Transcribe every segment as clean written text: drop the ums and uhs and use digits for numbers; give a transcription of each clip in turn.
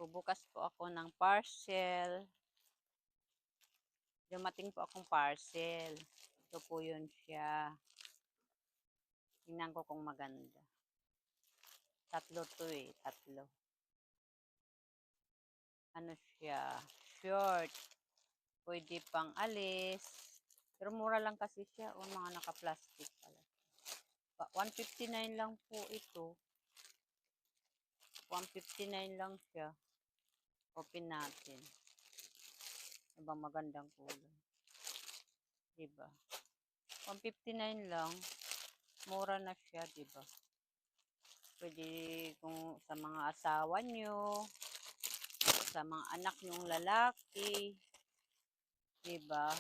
Bubukas po ako ng parcel. Dumating po akong parcel. Ito po yun siya. Tingnan ko kung maganda. Tatlo to eh. Tatlo. Ano siya? Short. Pwede pang alis. Pero mura lang kasi siya. O mga naka-plastic pala. 159 lang po ito. 159 lang siya. Open natin. Ibang magandang kulay. Diba? 159 lang. Mura na siya, diba? Pwede kung sa mga asawa nyo, sa mga anak nyong lalaki. Diba?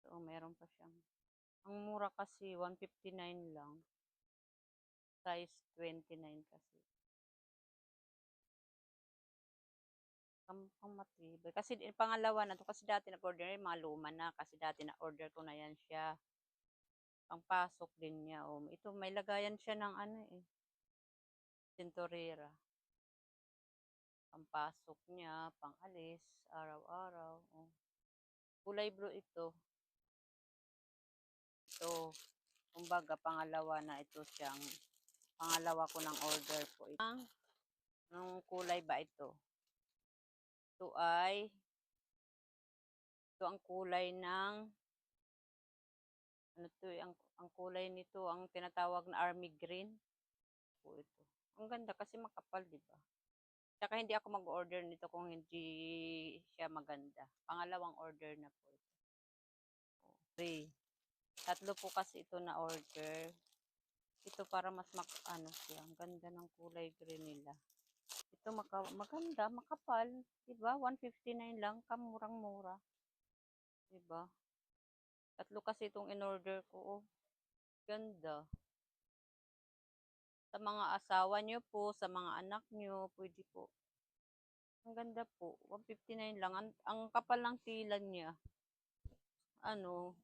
So, meron pa siyang. Ang mura kasi, 159 lang. Size 29 kasi. Pang matibay. Kasi pangalawa na to kasi dati na-order mga luma na kasi dati na-order ko na yan siya. Pangpasok din niya. Oh. Ito may lagayan siya ng ano eh. Tintorera. Pampasok niya, pang-alis, araw-araw. Oh. Kulay blue ito. Ito, kumbaga pangalawa na ito siyang pangalawa ko ng order po. Anong kulay ba ito? Ito ang kulay ng ano to, ang kulay nito, ang tinatawag na army green. Po ito. Ang ganda kasi makapal, di ba? Tsaka hindi ako mag-order nito kung hindi siya maganda. Pangalawang order na po ito. Okay. Tatlo po kasi ito na order. Ito para mas ano siya. Ang ganda ng kulay green nila. Ito maganda, makapal. Diba? 159 lang. Kamurang-mura. Diba? Tatlo kasi itong in-order ko. Oh. Ganda. Sa mga asawa nyo po, sa mga anak nyo, pwede po. Ang ganda po. 159 lang. Ang kapal ng tilan niya. Ano?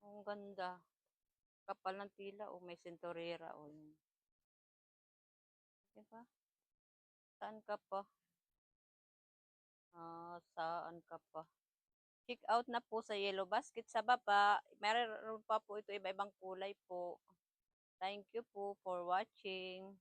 Ang ganda. Kapal ng tila. O may sentorera. O yun. Diba? Saan ka pa? Saan ka pa? Check out na po sa Yellow Basket sa baba. Meron pa po ito iba-ibang kulay po. Thank you po for watching.